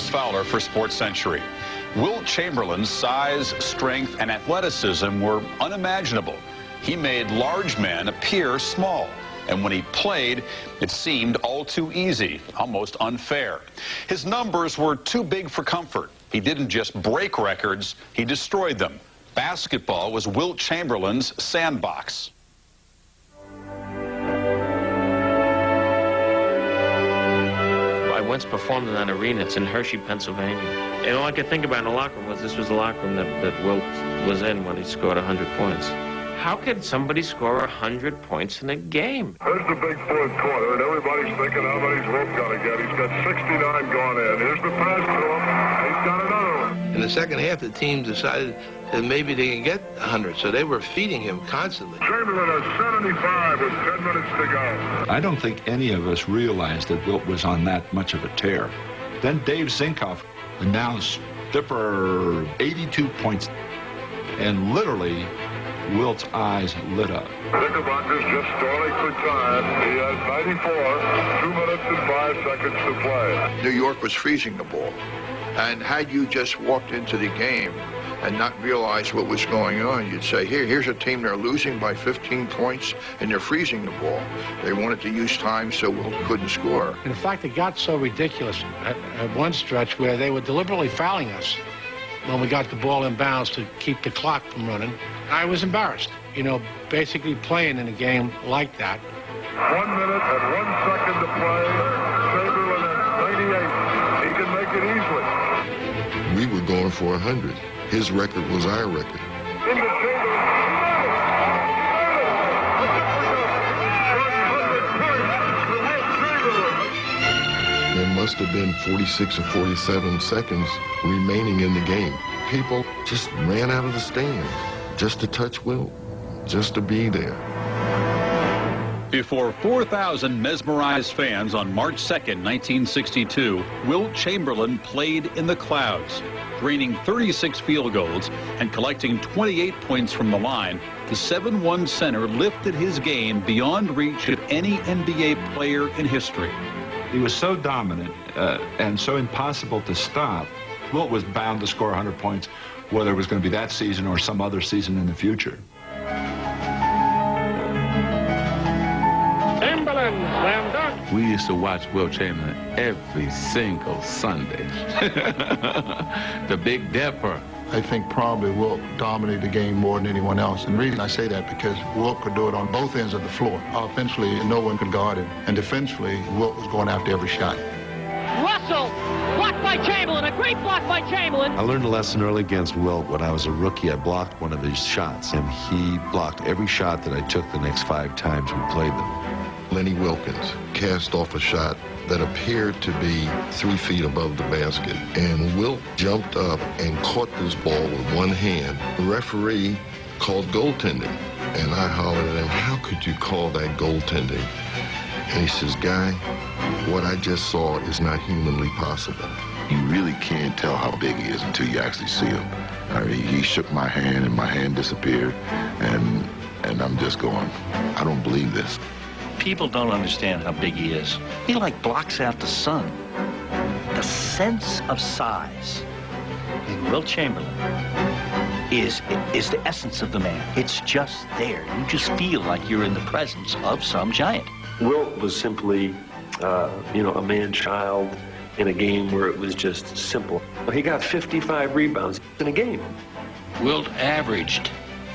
Chris Fowler for SportsCentury. Wilt Chamberlain's size, strength, and athleticism were unimaginable. He made large men appear small. And when he played, it seemed all too easy, almost unfair. His numbers were too big for comfort. He didn't just break records, he destroyed them. Basketball was Wilt Chamberlain's sandbox. I once performed in that arena. It's in Hershey, Pennsylvania. And all I could think about in the locker room was this was the locker room that Wilt was in when he scored 100 points. How could somebody score 100 points in a game? Here's the big fourth quarter, and everybody's thinking how many's Wilt going to get. He's got 69 gone in. Here's the pass to him. He's got another one. In the second half, the team decided that maybe they can get 100, so they were feeding him constantly. Chamberlain has 75 with 10 minutes to go. I don't think any of us realized that Wilt was on that much of a tear. Then Dave Zinkoff announced Dipper 82 points, and literally Wilt's eyes lit up. Knickerbocker's just stalling for time. He has 94, 2 minutes and 5 seconds to play. New York was freezing the ball. And had you just walked into the game and not realized what was going on, you'd say, here's a team, they're losing by 15 points and they're freezing the ball. They wanted to use time so Wilt couldn't score. In fact, it got so ridiculous at one stretch where they were deliberately fouling us when we got the ball in bounds to keep the clock from running. I was embarrassed, you know, basically playing in a game like that. 1 minute and 1 second to play. Chamberlain at 98. He can make it easily. We were going for 100. His record was our record. Into Chamberlain. There must have been 46 or 47 seconds remaining in the game. People just ran out of the stands just to touch Wilt, just to be there. Before 4,000 mesmerized fans on March 2nd, 1962, Wilt Chamberlain played in the clouds. Draining 36 field goals and collecting 28 points from the line, the 7'1" center lifted his game beyond reach of any NBA player in history. He was so dominant and so impossible to stop. Wilt was bound to score 100 points, whether it was going to be that season or some other season in the future. Slam dunk. We used to watch Wilt Chamberlain every single Sunday. The Big Dipper. I think probably Wilt dominated the game more than anyone else. And the reason I say that because Wilt could do it on both ends of the floor. Offensively, no one could guard him. And defensively, Wilt was going after every shot. Russell, blocked by Chamberlain, a great block by Chamberlain. I learned a lesson early against Wilt. When I was a rookie, I blocked one of his shots, and he blocked every shot that I took the next 5 times we played them. Lenny Wilkins cast off a shot that appeared to be 3 feet above the basket, and Wilt jumped up and caught this ball with one hand. The referee called goaltending, and I hollered at him, "How could you call that goaltending?" And he says, "Guy, what I just saw is not humanly possible." You really can't tell how big he is until you actually see him. I mean, he shook my hand, and my hand disappeared, and I'm just going, I don't believe this. People don't understand how big he is. He like blocks out the sun. The sense of size in Wilt Chamberlain is the essence of the man. It's just there. You just feel like you're in the presence of some giant. Wilt was simply, a man-child in a game where it was just simple. He got 55 rebounds in a game. Wilt averaged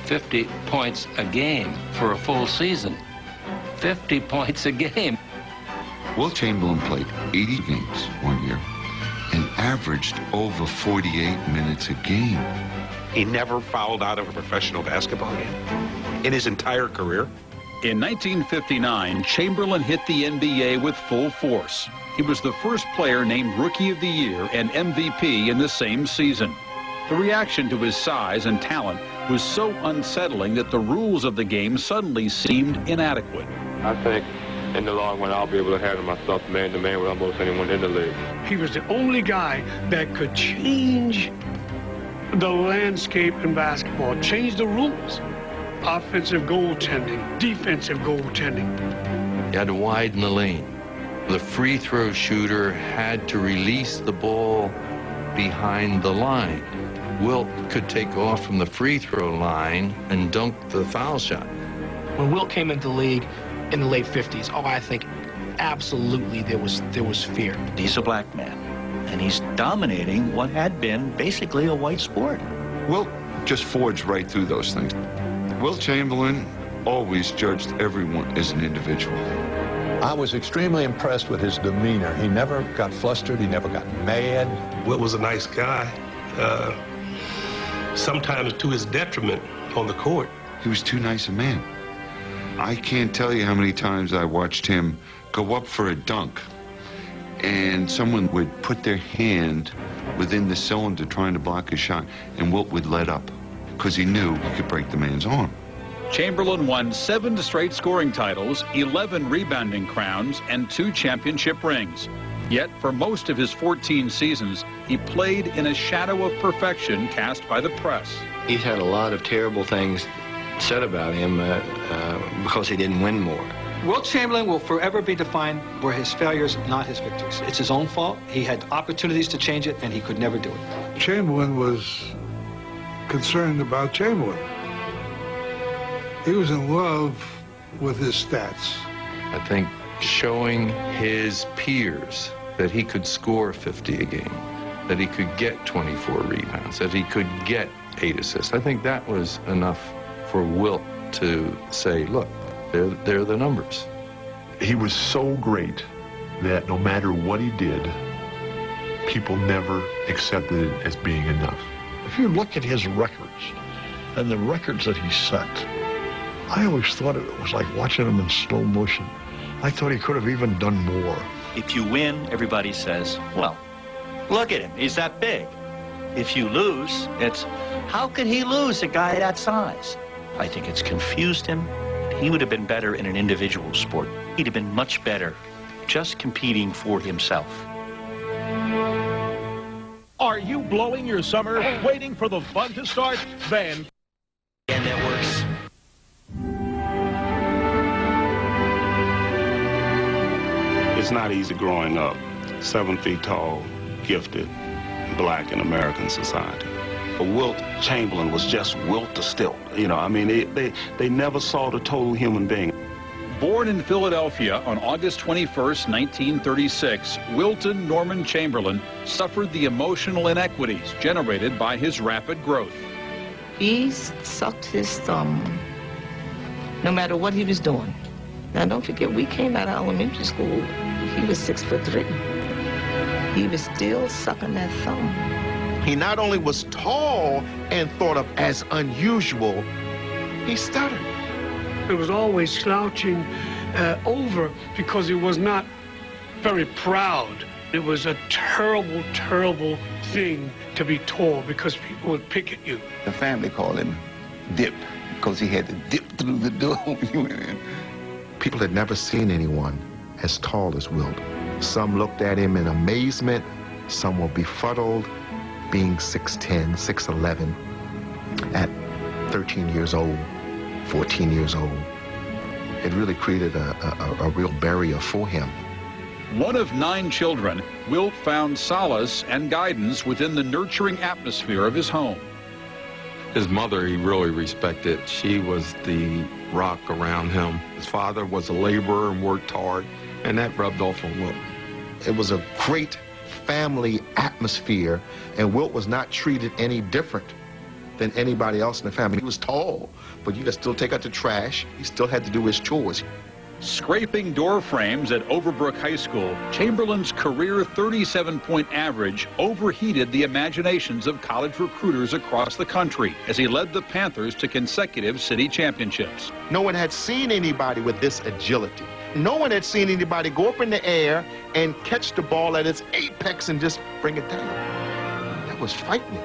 50 points a game for a full season. 50 points a game. Wilt Chamberlain played 80 games one year and averaged over 48 minutes a game. He never fouled out of a professional basketball game in his entire career. In 1959, Chamberlain hit the NBA with full force. He was the first player named Rookie of the Year and MVP in the same season. The reaction to his size and talent was so unsettling that the rules of the game suddenly seemed inadequate. I think in the long run, I'll be able to handle myself man-to-man with almost anyone in the league. He was the only guy that could change the landscape in basketball, change the rules. Offensive goaltending, defensive goaltending. You had to widen the lane. The free throw shooter had to release the ball behind the line. Wilt could take off from the free throw line and dunk the foul shot. When Wilt came into the league in the late 50s, I think absolutely there was fear. He's a black man, and he's dominating what had been basically a white sport. Wilt just forged right through those things. Wilt Chamberlain always judged everyone as an individual. I was extremely impressed with his demeanor. He never got flustered. He never got mad. Wilt was a nice guy, sometimes to his detriment on the court. He was too nice a man. I can't tell you how many times I watched him go up for a dunk, and someone would put their hand within the cylinder trying to block his shot, and Wilt would let up because he knew he could break the man's arm. Chamberlain won 7 straight scoring titles, 11 rebounding crowns, and 2 championship rings. Yet, for most of his 14 seasons, he played in a shadow of perfection cast by the press. He's had a lot of terrible things said about him because he didn't win more. Wilt Chamberlain will forever be defined were his failures, not his victories. It's his own fault. He had opportunities to change it, and he could never do it. Chamberlain was concerned about Chamberlain. He was in love with his stats. I think showing his peers that he could score 50 a game, that he could get 24 rebounds, that he could get 8 assists. I think that was enough for Wilt to say, look, they're the numbers. He was so great that no matter what he did, people never accepted it as being enough. If you look at his records and the records that he set, I always thought it was like watching him in slow motion. I thought he could have even done more. If you win, everybody says, well, look at him, he's that big. If you lose, it's, how could he lose a guy that size? I think it's confused him. He would have been better in an individual sport. He'd have been much better just competing for himself. Are you blowing your summer waiting for the fun to start? Then Networks. It's not easy growing up 7 feet tall, gifted, black in American society. Wilt Chamberlain was just Wilt the stilt. You know, I mean, they never saw the total human being. Born in Philadelphia on August 21st, 1936, Wilton Norman Chamberlain suffered the emotional inequities generated by his rapid growth. He sucked his thumb no matter what he was doing. Now, don't forget, we came out of elementary school. He was 6'3". He was still sucking that thumb. He not only was tall and thought of as unusual, he stuttered. It was always slouching over because he was not very proud. It was a terrible, terrible thing to be tall because people would pick at you. The family called him Dip because he had to dip through the door when he went in. People had never seen anyone as tall as Wilt. Some looked at him in amazement. Some were befuddled, being 6'10", 6'11", at 13 years old, 14 years old. It really created a real barrier for him. One of 9 children, Wilt found solace and guidance within the nurturing atmosphere of his home. His mother, he really respected. She was the rock around him. His father was a laborer and worked hard, and that rubbed off on Wilt. It was a great family atmosphere, and Wilt was not treated any different than anybody else in the family. He was tall, but you could still take out the trash. He still had to do his chores. Scraping door frames at Overbrook High School, Chamberlain's career 37-point average overheated the imaginations of college recruiters across the country as he led the Panthers to consecutive city championships. No one had seen anybody with this agility. No one had seen anybody go up in the air and catch the ball at its apex and just bring it down. That was frightening.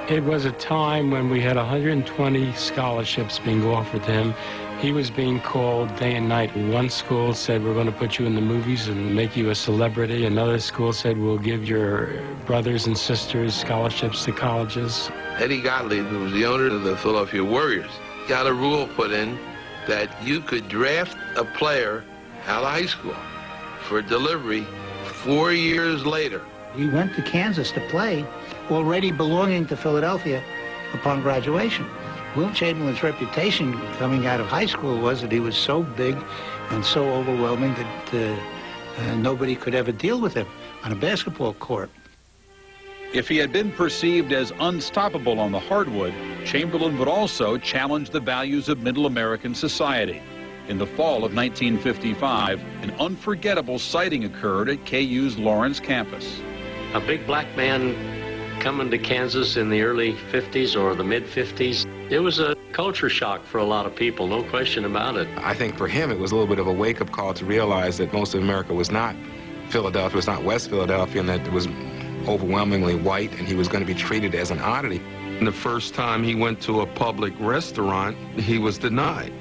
It was a time when we had 120 scholarships being offered to him. He was being called day and night. One school said, we're going to put you in the movies and make you a celebrity. Another school said, we'll give your brothers and sisters scholarships to colleges. Eddie Gottlieb, who was the owner of the Philadelphia Warriors, got a rule put in that you could draft a player out of high school for delivery 4 years later. He went to Kansas to play, already belonging to Philadelphia upon graduation. Wilt Chamberlain's reputation coming out of high school was that he was so big and so overwhelming that nobody could ever deal with him on a basketball court. If he had been perceived as unstoppable on the hardwood, Chamberlain would also challenge the values of middle American society. In the fall of 1955, an unforgettable sighting occurred at KU's Lawrence campus. A big black man coming to Kansas in the early 50s or the mid-50s, it was a culture shock for a lot of people, no question about it. I think for him it was a little bit of a wake-up call to realize that most of America was not Philadelphia, was not West Philadelphia, and that it was overwhelmingly white, and he was going to be treated as an oddity. And the first time he went to a public restaurant, he was denied.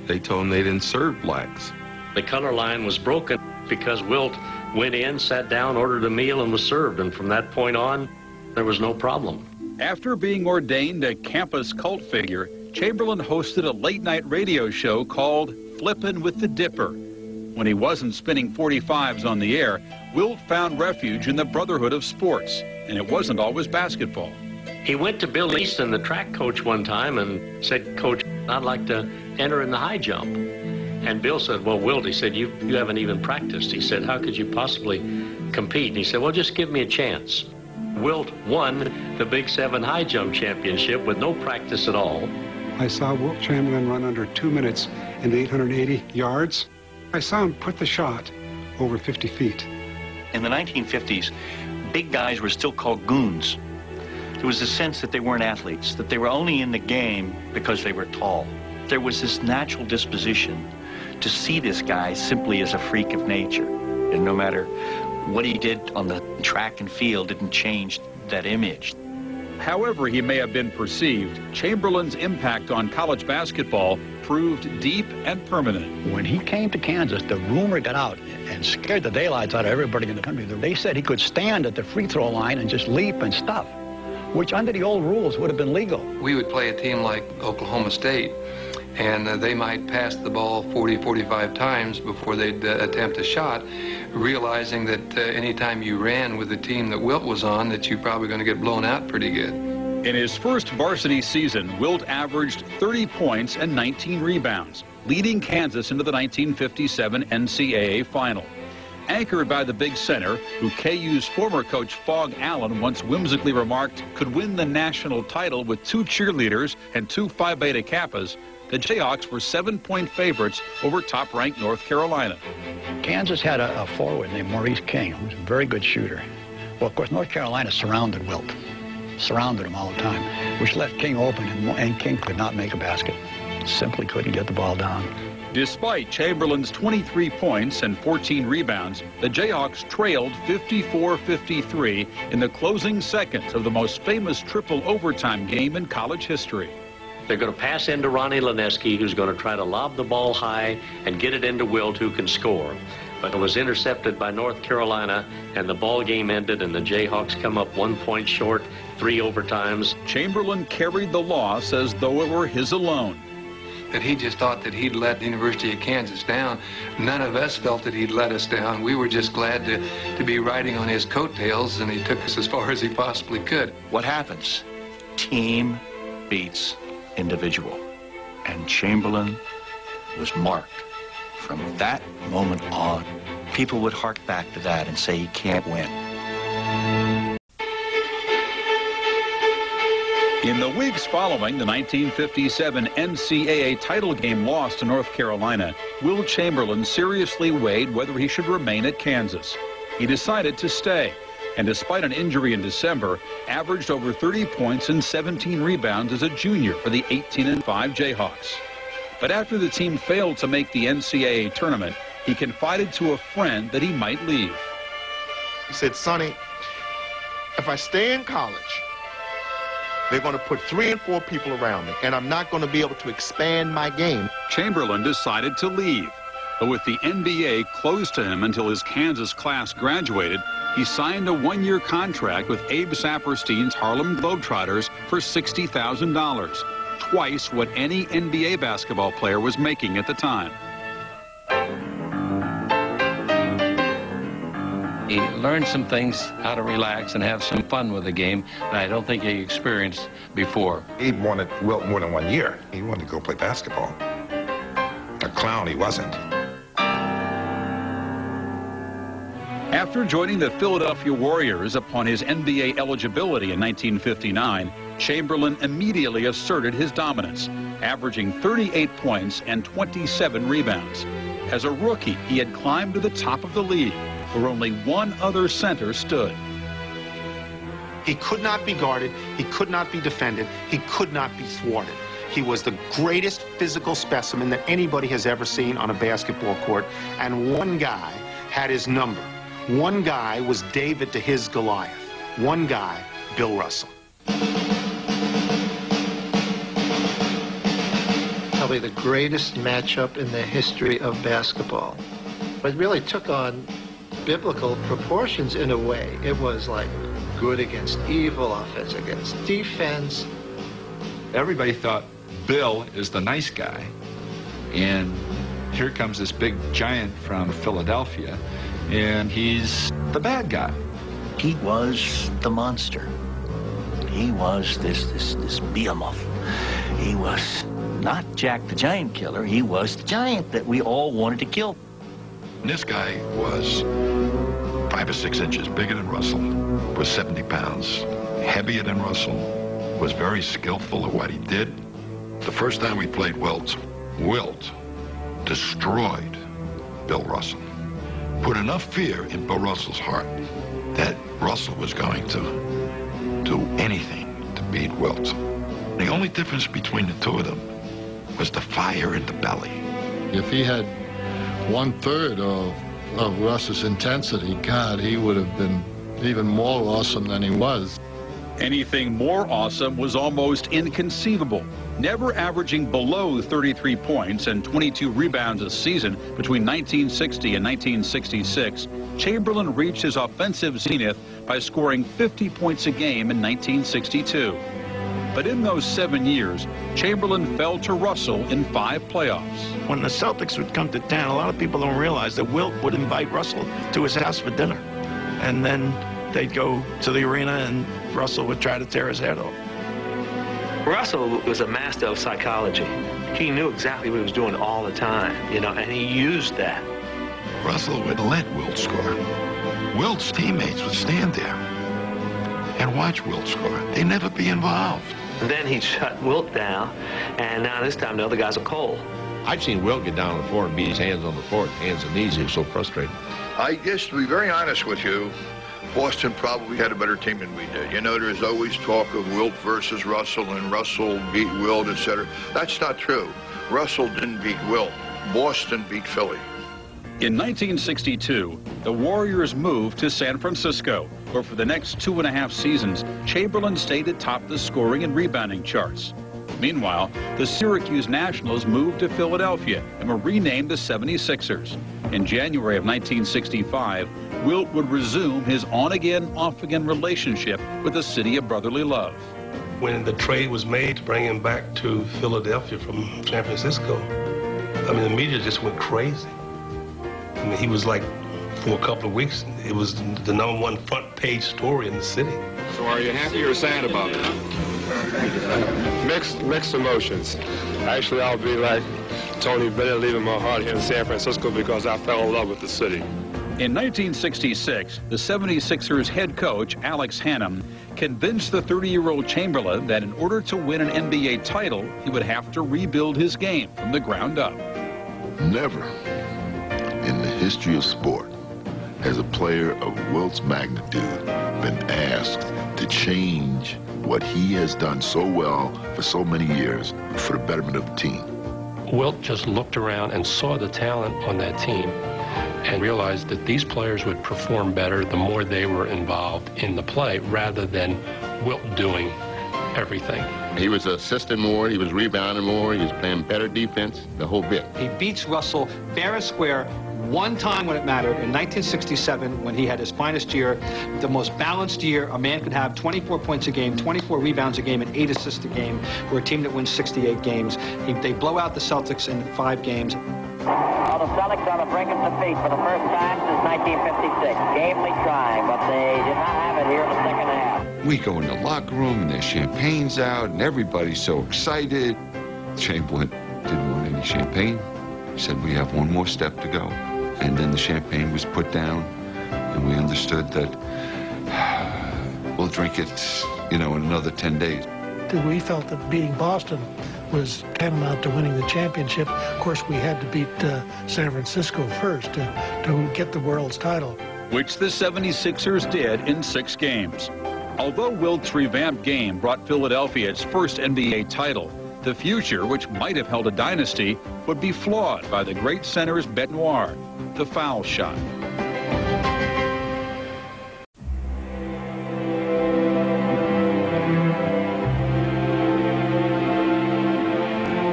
They told him they didn't serve blacks. The color line was broken because Wilt went in, sat down, ordered a meal, and was served. And from that point on, there was no problem. After being ordained a campus cult figure, Chamberlain hosted a late-night radio show called Flippin' with the Dipper. When he wasn't spinning 45s on the air, Wilt found refuge in the brotherhood of sports, and it wasn't always basketball. He went to Bill Easton, the track coach, one time and said, "Coach, I'd like to enter in the high jump." And Bill said, "Well, Wilt," he said, you haven't even practiced." He said, "How could you possibly compete?" And he said, "Well, just give me a chance." Wilt won the Big 7 high jump championship with no practice at all. I saw Wilt Chamberlain run under 2 minutes in the 880 yards. I saw him put the shot over 50 feet. In the 1950s, big guys were still called goons. There was a sense that they weren't athletes, that they were only in the game because they were tall. There was this natural disposition to see this guy simply as a freak of nature. And no matter what he did on the track and field didn't change that image. However he may have been perceived, Chamberlain's impact on college basketball proved deep and permanent. When he came to Kansas, the rumor got out and scared the daylights out of everybody in the country. They said he could stand at the free throw line and just leap and stuff, which under the old rules would have been legal. We would play a team like Oklahoma State, and they might pass the ball 40, 45 times before they'd attempt a shot, realizing that anytime you ran with the team that Wilt was on, that you're probably going to get blown out pretty good. In his first varsity season, Wilt averaged 30 points and 19 rebounds, leading Kansas into the 1957 NCAA final. Anchored by the big center, who KU's former coach Phog Allen once whimsically remarked could win the national title with 2 cheerleaders and 2 Phi Beta Kappas, the Jayhawks were 7-point favorites over top-ranked North Carolina. Kansas had a forward named Maurice King, who was a very good shooter. Well, of course, North Carolina surrounded Wilt, surrounded him all the time, which left King open, and King could not make a basket. Simply couldn't get the ball down. Despite Chamberlain's 23 points and 14 rebounds, the Jayhawks trailed 54-53 in the closing seconds of the most famous triple overtime game in college history. They're going to pass into Ronnie Lineski, who's going to try to lob the ball high and get it into Wilt, who can score. But it was intercepted by North Carolina, and the ball game ended, and the Jayhawks come up 1 point short, 3 overtimes. Chamberlain carried the loss as though it were his alone. That he just thought that he'd let the University of Kansas down. None of us felt that he'd let us down. We were just glad to be riding on his coattails, and he took us as far as he possibly could. What happens? Team beats individual. And Chamberlain was marked. From that moment on, people would hark back to that and say he can't win. In the weeks following the 1957 NCAA title game loss to North Carolina, Wilt Chamberlain seriously weighed whether he should remain at Kansas. He decided to stay, and despite an injury in December, averaged over 30 points and 17 rebounds as a junior for the 18-5 Jayhawks. But after the team failed to make the NCAA tournament, he confided to a friend that he might leave. He said, "Sonny, if I stay in college, they're going to put 3 and 4 people around me, and I'm not going to be able to expand my game." Chamberlain decided to leave, but with the NBA closed to him until his Kansas class graduated, he signed a 1-year contract with Abe Saperstein's Harlem Globetrotters for $60,000, twice what any NBA basketball player was making at the time. He learned some things, how to relax and have some fun with the game that I don't think he experienced before. He wanted Wilt more than 1 year. He wanted to go play basketball. A clown he wasn't. After joining the Philadelphia Warriors upon his NBA eligibility in 1959, Chamberlain immediately asserted his dominance, averaging 38 points and 27 rebounds. As a rookie, he had climbed to the top of the league, where only one other center stood. He could not be guarded, he could not be defended, he could not be thwarted. He was the greatest physical specimen that anybody has ever seen on a basketball court, and one guy had his number. One guy was David to his Goliath. One guy, Bill Russell. Probably the greatest matchup in the history of basketball. It really took on biblical proportions in a way. It was like good against evil, offense against defense. Everybody thought Bill is the nice guy, and here comes this big giant from Philadelphia, and he's the bad guy. He was the monster. He was this behemoth. He was not Jack the Giant Killer. He was the giant that we all wanted to kill. This guy was 5 or 6 inches bigger than Russell, was 70 pounds, heavier than Russell, was very skillful at what he did. The first time we played Wilt destroyed Bill Russell. Put enough fear in Bill Russell's heart that Russell was going to do anything to beat Wilt. The only difference between the two of them was the fire in the belly. If he had 1/3 of Russ's intensity, God, he would have been even more awesome than he was. Anything more awesome was almost inconceivable. Never averaging below 33 points and 22 rebounds a season between 1960 and 1966, Chamberlain reached his offensive zenith by scoring 50 points a game in 1962. But in those 7 years, Chamberlain fell to Russell in 5 playoffs. When the Celtics would come to town, a lot of people don't realize that Wilt would invite Russell to his house for dinner. And then they'd go to the arena and Russell would try to tear his head off. Russell was a master of psychology. He knew exactly what he was doing all the time, you know, and he used that. Russell would let Wilt score. Wilt's teammates would stand there and watch Wilt score. They'd never be involved. And then he'd shut Wilt down, and now this time the other guys are cold. I've seen Wilt get down on the floor and beat his hands on the floor, hands and knees. He was so frustrated. I guess, to be very honest with you, Boston probably had a better team than we did. You know, there's always talk of Wilt versus Russell and Russell beat Wilt, etc. That's not true. Russell didn't beat Wilt. Boston beat Philly. In 1962, the Warriors moved to San Francisco, where for the next 2.5 seasons, Chamberlain stayed atop the scoring and rebounding charts. Meanwhile, the Syracuse Nationals moved to Philadelphia and were renamed the 76ers. In January of 1965, Wilt would resume his on-again, off-again relationship with the city of brotherly love. When the trade was made to bring him back to Philadelphia from San Francisco, I mean, the media just went crazy. I mean, he was like, for a couple of weeks, it was the #1 front page story in the city. So are you happy or sad about it? Mixed emotions. Actually, I'll be like Tony Bennett, leaving my heart here in San Francisco because I fell in love with the city. In 1966, the 76ers head coach, Alex Hannum, convinced the 30-year-old Chamberlain that in order to win an NBA title, he would have to rebuild his game from the ground up. Never in the history of sport has a player of Wilt's magnitude been asked to change what he has done so well for so many years for the betterment of the team. Wilt just looked around and saw the talent on that team and realized that these players would perform better the more they were involved in the play rather than Wilt doing everything. He was assisting more, he was rebounding more, he was playing better defense, the whole bit. He beats Russell fair and square one time when it mattered, in 1967, when he had his finest year, the most balanced year a man could have, 24 points a game, 24 rebounds a game, and 8 assists a game for a team that wins 68 games. They blow out the Celtics in 5 games. Well, the Celtics on the brink of defeat for the first time since 1956. Gamely trying, but they did not have it here in the second half. We go in the locker room, and there's champagne's out, and everybody's so excited. Chamberlain didn't want any champagne. He said, we have one more step to go. And then the champagne was put down, and we understood that we'll drink it, in another 10 days. We felt that beating Boston was tantamount to winning the championship. Of course, we had to beat San Francisco first to get the world's title. Which the 76ers did in 6 games. Although Wilt's revamped game brought Philadelphia its first NBA title, the future, which might have held a dynasty, would be flawed by the great center's bête noire, the foul shot.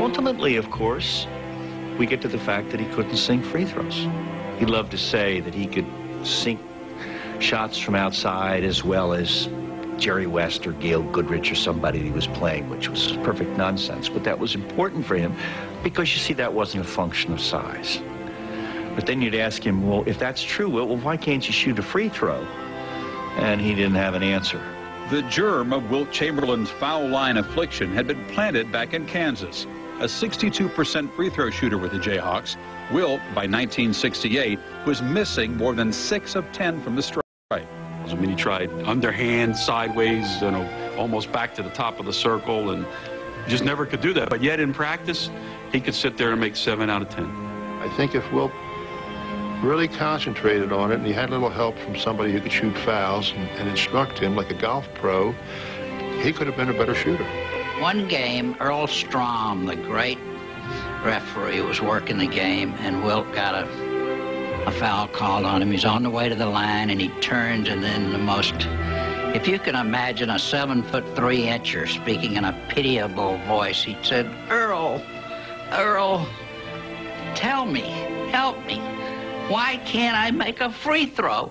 Ultimately, of course, we get to the fact that he couldn't sink free throws. He loved to say that he could sink shots from outside as well as Jerry West or Gail Goodrich or somebody he was playing, which was perfect nonsense. But that was important for him because, you see, that wasn't a function of size. But then you'd ask him, well, if that's true, well, why can't you shoot a free throw? And he didn't have an answer. The germ of Wilt Chamberlain's foul line affliction had been planted back in Kansas. A 62% free throw shooter with the Jayhawks, Wilt, by 1968, was missing more than 6 of 10 from the stripe. I mean, he tried underhand, sideways, almost back to the top of the circle, and just never could do that. But yet in practice, he could sit there and make 7 out of 10. I think if Wilt really concentrated on it and he had a little help from somebody who could shoot fouls and instruct him like a golf pro, he could have been a better shooter. One game, Earl Strom, the great referee, was working the game, and Wilt got a foul called on him. He's on the way to the line, and he turns, and then the most, if you can imagine a 7'3" speaking in a pitiable voice, he said, Earl, tell me, help me. Why can't I make a free throw?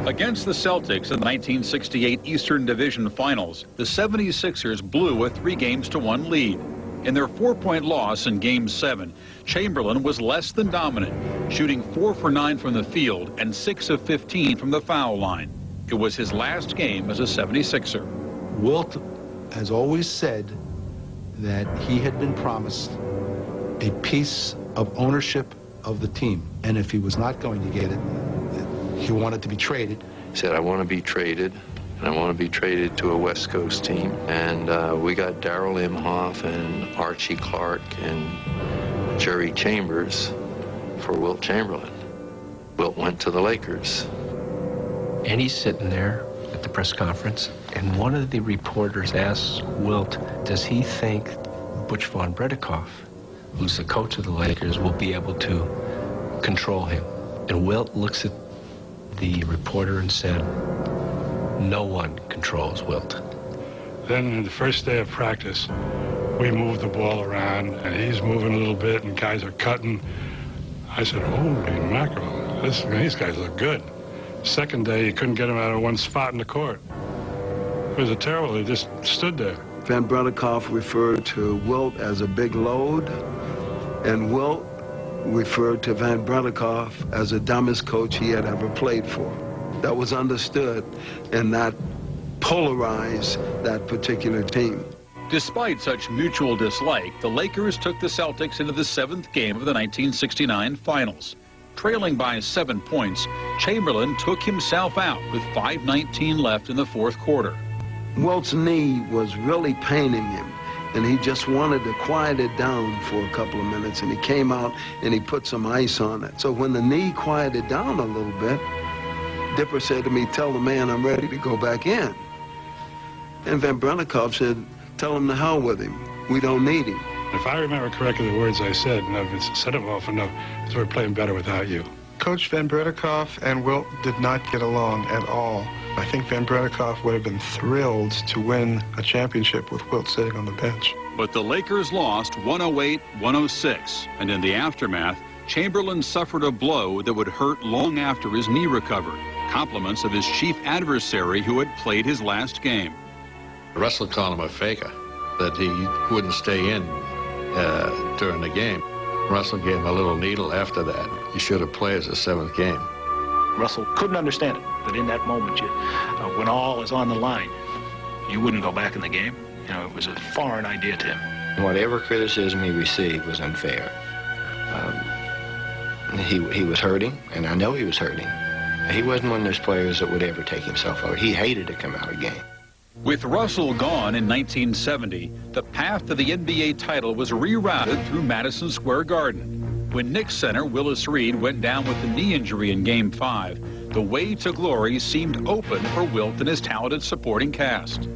Against the Celtics in the 1968 Eastern Division Finals, the 76ers blew a 3-1 lead. In their 4-point loss in Game 7, Chamberlain was less than dominant, shooting 4 for 9 from the field and 6 of 15 from the foul line. It was his last game as a 76er. Wilt has always said that he had been promised a piece of ownership of the team, and if he was not going to get it, he wanted to be traded. He said, I want to be traded, and I want to be traded to a West Coast team. And we got Darrell Imhoff and Archie Clark and Jerry Chambers for Wilt Chamberlain. Wilt went to the Lakers. And he's sitting there at the press conference, and one of the reporters asks Wilt, does he think Butch von Bredikoff, who's the coach of the Lakers, will be able to control him? And Wilt looks at the reporter and said, no one controls Wilt. Then in the first day of practice, we moved the ball around, and he's moving a little bit, and guys are cutting. I said, holy mackerel, these guys look good. Second day, you couldn't get him out of one spot in the court. It was terrible. He just stood there. Van Bredikoff referred to Wilt as a big load, and Wilt referred to Van Bredikoff as the dumbest coach he had ever played for. That was understood, and that polarized that particular team. Despite such mutual dislike, the Lakers took the Celtics into the 7th game of the 1969 Finals. Trailing by 7 points, Chamberlain took himself out with 5:19 left in the 4th quarter. Wilt's knee was really paining him, and he just wanted to quiet it down for a couple of minutes, and he came out and he put some ice on it. So when the knee quieted down a little bit, Dipper said to me, tell the man I'm ready to go back in. And Van Bredikoff said, tell him to hell with him. We don't need him. If I remember correctly the words I said, and I've said them often enough, is we're playing better without you. Coach Van Bredikoff and Wilt did not get along at all. I think Van Bredikoff would have been thrilled to win a championship with Wilt sitting on the bench. But the Lakers lost 108-106, and in the aftermath, Chamberlain suffered a blow that would hurt long after his knee recovered. Compliments of his chief adversary who had played his last game. Russell called him a faker, that he wouldn't stay in during the game. Russell gave him a little needle after that. You should have played as a 7th game. Russell couldn't understand it, that in that moment, when all is on the line, you wouldn't go back in the game. You know, it was a foreign idea to him. Whatever criticism he received was unfair. He was hurting, and I know he was hurting. He wasn't one of those players that would ever take himself over. He hated to come out of the game. With Russell gone in 1970, the path to the NBA title was rerouted through Madison Square Garden. When Knicks center Willis Reed went down with a knee injury in Game 5, the way to glory seemed open for Wilt and his talented supporting cast.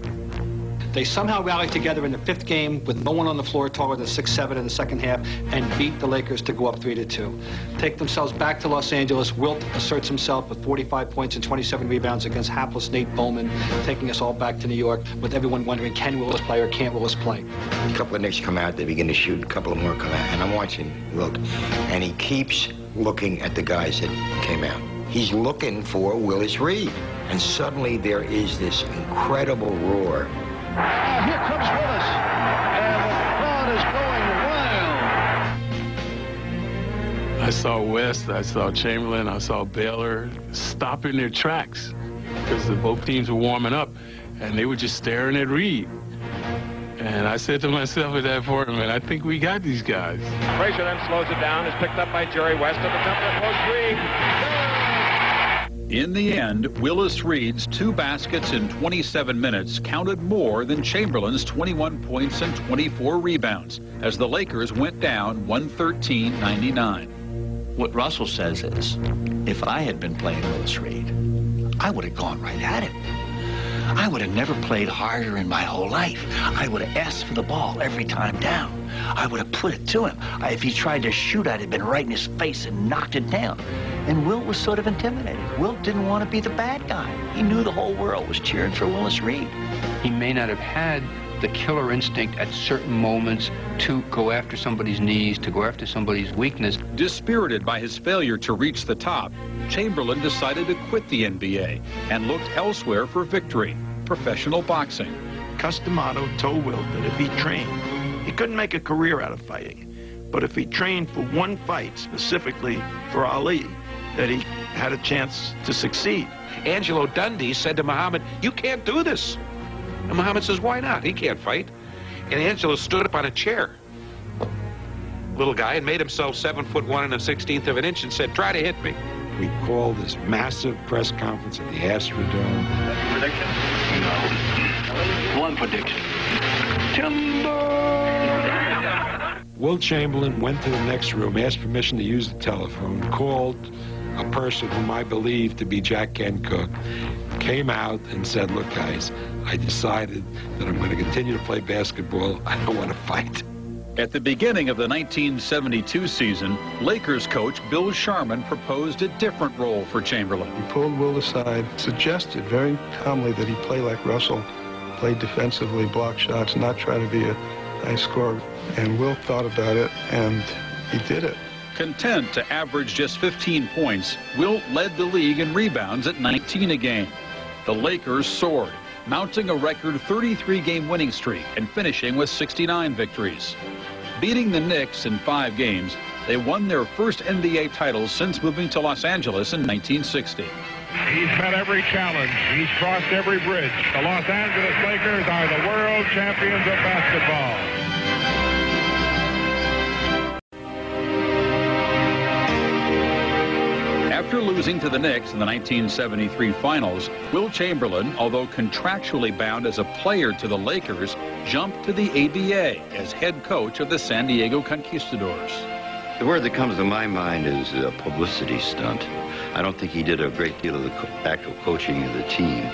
They somehow rallied together in the 5th game with no one on the floor taller than 6'7" in the second half and beat the Lakers to go up 3-2. Take themselves back to Los Angeles. Wilt asserts himself with 45 points and 27 rebounds against hapless Nate Bowman, taking us all back to New York with everyone wondering, can Willis play or can't Willis play? A couple of Knicks come out, they begin to shoot, a couple of more come out, and I'm watching Wilt, and he keeps looking at the guys that came out. He's looking for Willis Reed, and suddenly there is this incredible roar. Here comes Willis, and the crowd is going wild. I saw West, I saw Chamberlain, I saw Baylor stopping their tracks because both teams were warming up, and they were just staring at Reed. And I said to myself at that point, man, I think we got these guys. Frazier then slows it down, is picked up by Jerry West at the top of the post. Reed. In the end, Willis Reed's 2 baskets in 27 minutes counted more than Chamberlain's 21 points and 24 rebounds as the Lakers went down 113-99. What Russell says is, if I had been playing Willis Reed, I would have gone right at him. I would have never played harder in my whole life. I would have asked for the ball every time down. I would have put it to him. If he tried to shoot, I'd have been right in his face and knocked it down. And Wilt was sort of intimidated. Wilt didn't want to be the bad guy. He knew the whole world was cheering for Willis Reed. He may not have had the killer instinct at certain moments to go after somebody's knees, to go after somebody's weakness. Dispirited by his failure to reach the top, Chamberlain decided to quit the NBA and looked elsewhere for victory, professional boxing. Cus D'Amato told Wilt that if he trained, he couldn't make a career out of fighting. But if he trained for one fight, specifically for Ali, that he had a chance to succeed. Angelo Dundee said to Muhammad, "You can't do this." And Muhammad says, "Why not? He can't fight." And Angelo stood up on a chair, little guy, and made himself 7'1" and 1/16 of an inch and said, "Try to hit me." We called this massive press conference at the Astrodome. Prediction? No. One prediction. Wilt Chamberlain went to the next room, asked permission to use the telephone, called a person whom I believe to be Jack Kent Cooke, came out and said, "Look, guys, I decided that I'm going to continue to play basketball. I don't want to fight." At the beginning of the 1972 season, Lakers coach Bill Sharman proposed a different role for Chamberlain. He pulled Wilt aside, suggested very calmly that he play like Russell, play defensively, block shots, not try to be a high scorer. And Wilt thought about it, and he did it. Content to average just 15 points, Wilt led the league in rebounds at 19 a game. The Lakers soared, mounting a record 33-game winning streak and finishing with 69 victories. Beating the Knicks in 5 games, they won their first NBA title since moving to Los Angeles in 1960. He's met every challenge. He's crossed every bridge. The Los Angeles Lakers are the world champions of basketball. After losing to the Knicks in the 1973 finals, Wilt Chamberlain, although contractually bound as a player to the Lakers, jumped to the ABA as head coach of the San Diego Conquistadors. The word that comes to my mind is a publicity stunt. I don't think he did a great deal of the actual coaching of the team.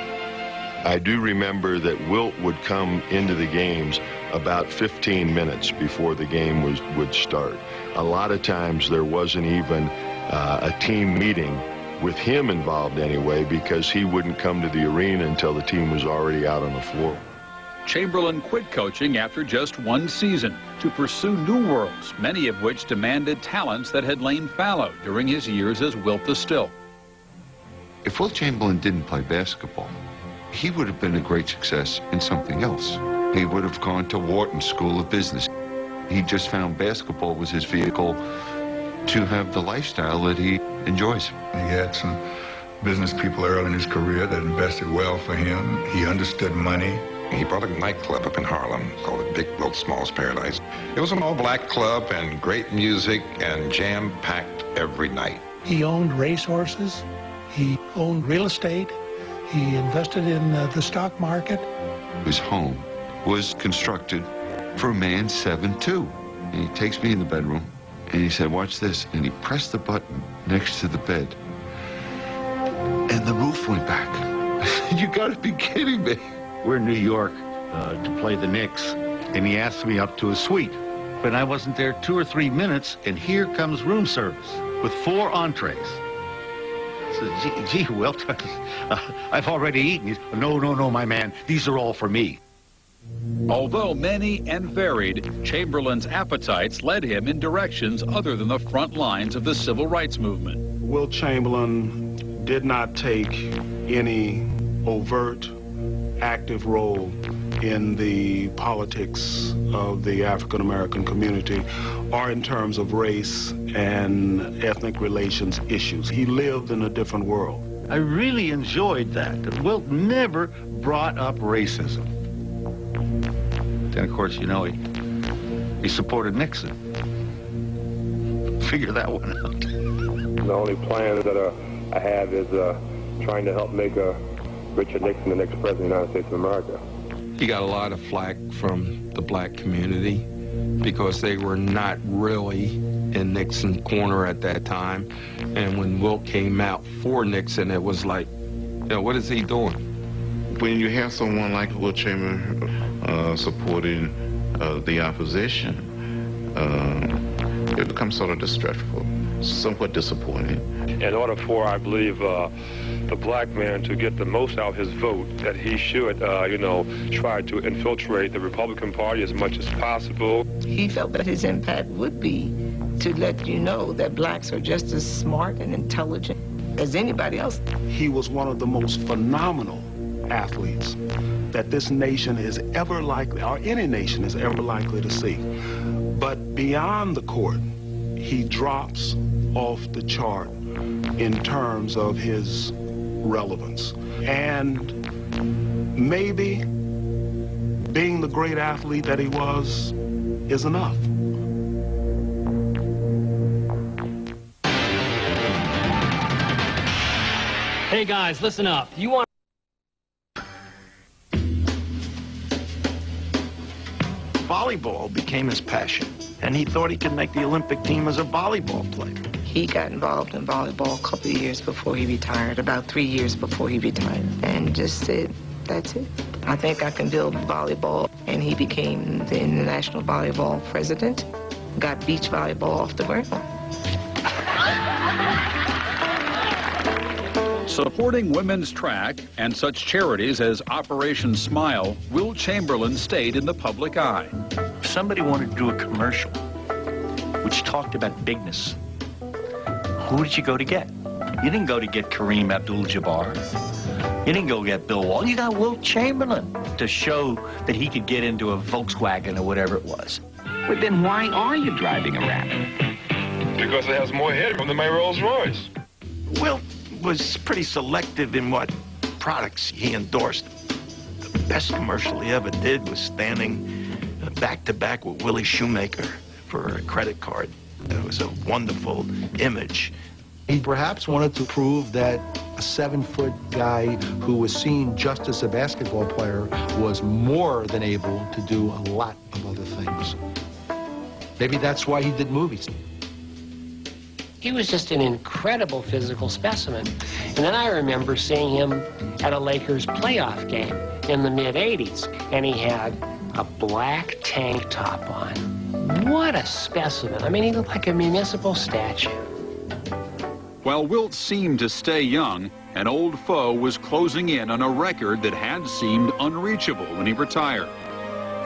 I do remember that Wilt would come into the games about 15 minutes before the game would start. A lot of times there wasn't even a team meeting with him involved anyway, because he wouldn't come to the arena until the team was already out on the floor. Chamberlain quit coaching after just 1 season to pursue new worlds, many of which demanded talents that had lain fallow during his years as Wilt the Stilt. If Wilt Chamberlain didn't play basketball, he would have been a great success in something else. He would have gone to Wharton School of Business. He just found basketball was his vehicle to have the lifestyle that he enjoys. He had some business people early in his career that invested well for him. He understood money. He brought a nightclub up in Harlem called the Big Wilt Small's Paradise. It was an all-black club and great music and jam-packed every night. He owned racehorses. He owned real estate. He invested in the stock market. His home was constructed for a man 7'2". And he takes me in the bedroom and he said, watch this. And he pressed the button next to the bed. And the roof went back. I said, you gotta be kidding me. We're in New York to play the Knicks, and he asked me up to his suite. But I wasn't there 2 or 3 minutes, and here comes room service with 4 entrees. I said, gee, Wilt, I've already eaten. He said, no, my man, these are all for me. Although many and varied, Chamberlain's appetites led him in directions other than the front lines of the civil rights movement. Wilt Chamberlain did not take any overt, active role in the politics of the African-American community or in terms of race and ethnic relations issues. He lived in a different world. I really enjoyed that Wilt never brought up racism. Then, of course, you know, he supported Nixon. Figure that one out. The only plan that I have is trying to help make Richard Nixon the next president of the United States of America. He got a lot of flack from the black community because they were not really in Nixon's corner at that time. And when Wilt came out for Nixon, it was like, you know, what is he doing? When you have someone like Wilt Chamberlain supporting the opposition, it becomes sort of distressful, somewhat disappointing. In order for, I believe, the black man to get the most out of his vote, that he should, try to infiltrate the Republican Party as much as possible. He felt that his impact would be to let you know that blacks are just as smart and intelligent as anybody else. He was one of the most phenomenal athletes that this nation is ever likely, or any nation is ever likely to see. But beyond the court, he drops off the chart in terms of his relevance. And maybe being the great athlete that he was is enough. Hey guys, listen up. You want volleyball became his passion, and he thought he could make the Olympic team as a volleyball player. He got involved in volleyball a couple of years before he retired, about 3 years before he retired, and just said, that's it. I think I can build volleyball. And he became the international volleyball president, got beach volleyball off the ground. Supporting women's track and such charities as Operation Smile, Wilt Chamberlain stayed in the public eye. If somebody wanted to do a commercial which talked about bigness, who did you go to get? You didn't go to get Kareem Abdul-Jabbar. You didn't go get Bill Walton. You got Wilt Chamberlain to show that he could get into a Volkswagen or whatever it was. But then why are you driving a Raptor? Because it has more headroom than my Rolls Royce. Wilt was pretty selective in what products he endorsed. The best commercial he ever did was standing back-to-back with Willie Shoemaker for a credit card. It was a wonderful image. He perhaps wanted to prove that a 7-foot guy who was seen just as a basketball player was more than able to do a lot of other things. Maybe that's why he did movies. He was just an incredible physical specimen. And then I remember seeing him at a Lakers playoff game in the mid-'80s, and he had a black tank top on. What a specimen. I mean, he looked like a municipal statue. While Wilt seemed to stay young, an old foe was closing in on a record that had seemed unreachable when he retired.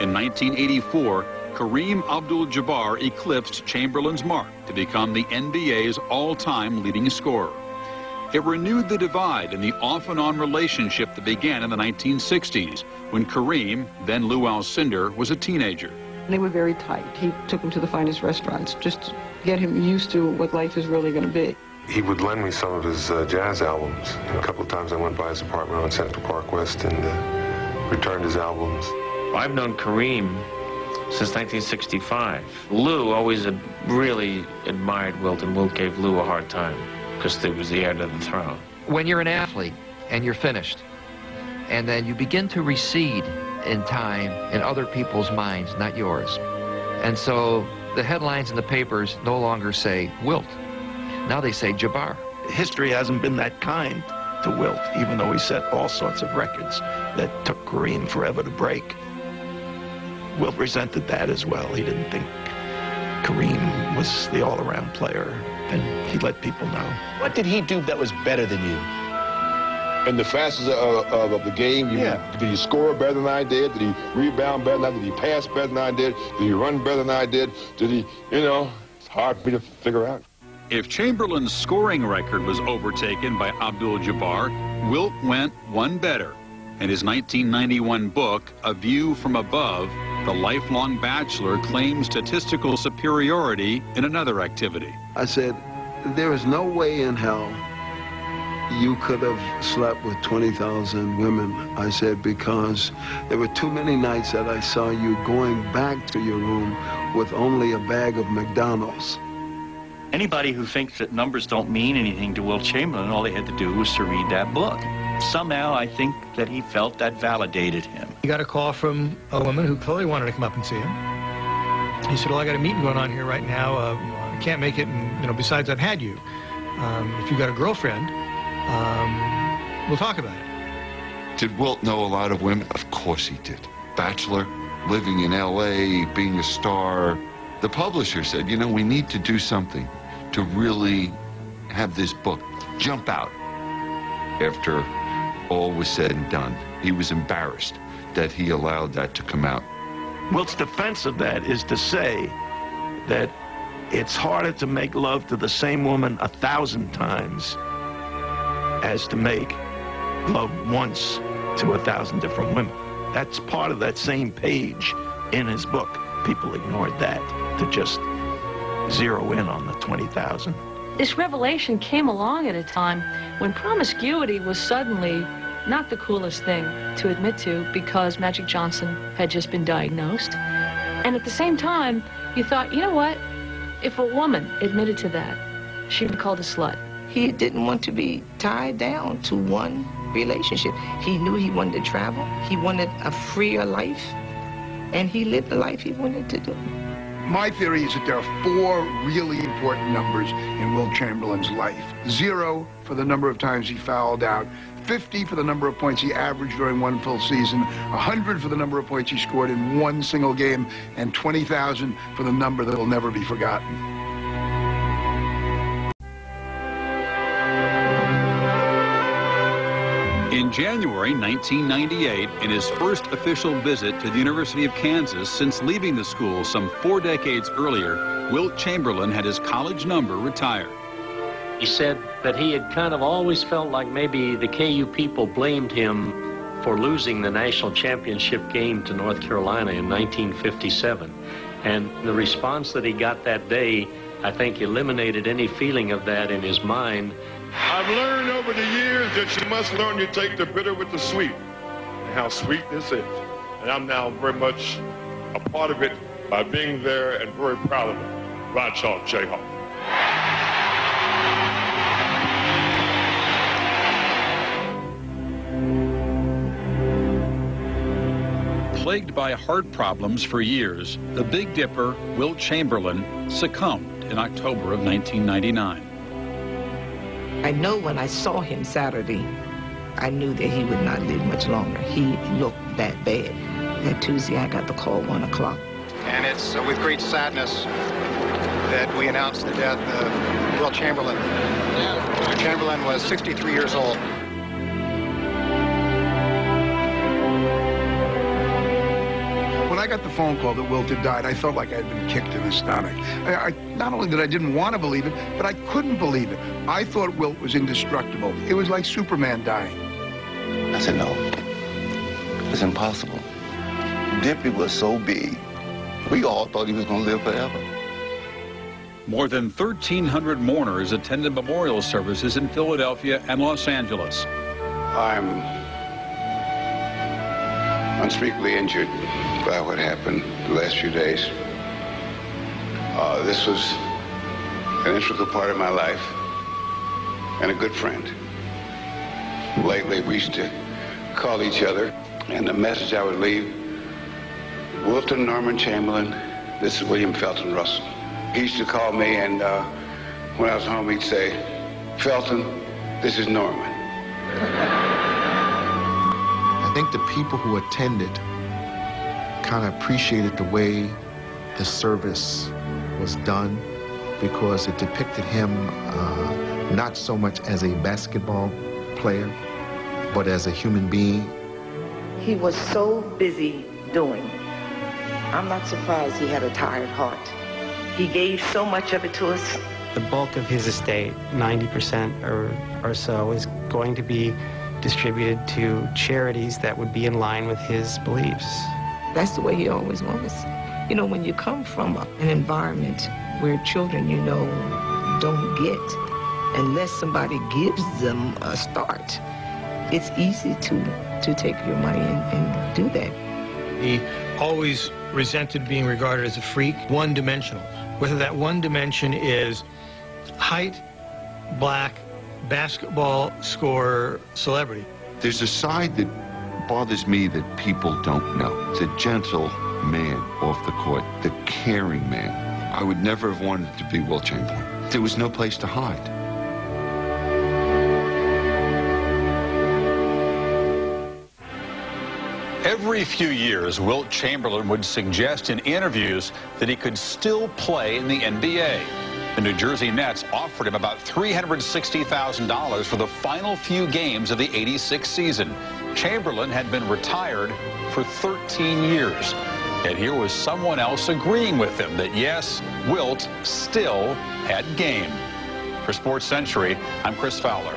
In 1984, Kareem Abdul-Jabbar eclipsed Chamberlain's mark to become the NBA's all-time leading scorer. It renewed the divide in the off-and-on relationship that began in the 1960s when Kareem, then Lou Alcindor, was a teenager. They were very tight. He took him to the finest restaurants just to get him used to what life is really going to be. He would lend me some of his jazz albums. A couple of times I went by his apartment on Central Park West and returned his albums. I've known Kareem since 1965. Lou always really admired Wilt, and Wilt gave Lou a hard time because he was the heir to the throne. When you're an athlete and you're finished, and then you begin to recede in time in other people's minds, not yours. And so the headlines in the papers no longer say Wilt. Now they say Jabbar. History hasn't been that kind to Wilt, even though he set all sorts of records that took Kareem forever to break. Wilt resented that as well. He didn't think Kareem was the all-around player, and he let people know. What did he do that was better than you? In the facets of the game, did he score better than I did? Did he rebound better than I did? Did he pass better than I did? Did he run better than I did? Did he, it's hard for me to figure out. If Chamberlain's scoring record was overtaken by Abdul-Jabbar, Wilt went one better. In his 1991 book, A View from Above, the lifelong bachelor claims statistical superiority in another activity. I said, there is no way in hell you could have slept with 20,000 women. I said, because there were too many nights that I saw you going back to your room with only a bag of McDonald's. Anybody who thinks that numbers don't mean anything to Wilt Chamberlain, all they had to do was to read that book. Somehow, I think that he felt that validated him. He got a call from a woman who clearly wanted to come up and see him. He said, well, I got a meeting going on here right now. I can't make it, and, besides, I've had you. If you got a girlfriend, we'll talk about it. Did Wilt know a lot of women? Of course he did. Bachelor, living in L.A., being a star. The publisher said, we need to do something to really have this book jump out. After all was said and done, he was embarrassed that he allowed that to come out. Wilt's defense of that is to say that it's harder to make love to the same woman 1,000 times as to make love once to 1,000 different women. That's part of that same page in his book. People ignored that to just zero in on the 20,000. This revelation came along at a time when promiscuity was suddenly not the coolest thing to admit to because Magic Johnson had just been diagnosed. And at the same time, you thought, you know what? If a woman admitted to that, she'd be called a slut. He didn't want to be tied down to one relationship. He knew he wanted to travel. He wanted a freer life. And he lived the life he wanted to do. My theory is that there are 4 really important numbers in Wilt Chamberlain's life. 0 for the number of times he fouled out, 50 for the number of points he averaged during one full season, 100 for the number of points he scored in one single game, and 20,000 for the number that will never be forgotten. In January 1998, in his first official visit to the University of Kansas since leaving the school some 4 decades earlier, Wilt Chamberlain had his college number retired. He said that he had kind of always felt like maybe the KU people blamed him for losing the national championship game to North Carolina in 1957. And the response that he got that day, I think, eliminated any feeling of that in his mind. I've learned over the years that you must learn to take the bitter with the sweet, and how sweet this is. And I'm now very much a part of it by being there and very proud of it. Rod Shaw, Jayhawk. Plagued by heart problems for years, the Big Dipper, Wilt Chamberlain, succumbed in October of 1999. I know when I saw him Saturday, I knew that he would not live much longer. He looked that bad. That Tuesday, I got the call 1 o'clock. And it's with great sadness that we announce the death of Wilt Chamberlain. Wilt Chamberlain was 63 years old. When I got the phone call that Wilt had died, I felt like I had been kicked in the stomach. Not only that I didn't want to believe it, but I couldn't believe it. I thought Wilt was indestructible. It was like Superman dying. I said, no, it's impossible. Dippy was so big, We all thought he was going to live forever. More than 1,300 mourners attended memorial services in Philadelphia and Los Angeles. I'm unspeakably injured by what happened the last few days. This was an integral part of my life and a good friend. Lately, we used to call each other, and the message I would leave, Wilton Norman Chamberlain, this is William Felton Russell. He used to call me, and when I was home, he'd say, Felton, this is Norman. I think the people who attended kind of appreciated the way the service was done, because it depicted him not so much as a basketball player, but as a human being. He was so busy doing. I'm not surprised he had a tired heart. He gave so much of it to us. The bulk of his estate, 90% or so, is going to be distributed to charities that would be in line with his beliefs. That's the way he always was. You know, when you come from an environment where children, you know, don't get, unless somebody gives them a start, it's easy to take your money and do that. He always resented being regarded as a freak, one-dimensional. Whether that one dimension is height, black, basketball scorer, celebrity. There's a side that bothers me that people don't know. The gentle man off the court, the caring man. I would never have wanted to be Wilt Chamberlain. There was no place to hide. Every few years, Wilt Chamberlain would suggest in interviews that he could still play in the NBA. The New Jersey Nets offered him about $360,000 for the final few games of the '86 season. Chamberlain had been retired for 13 years. Yet here was someone else agreeing with him that, yes, Wilt still had game. For SportsCentury, I'm Chris Fowler.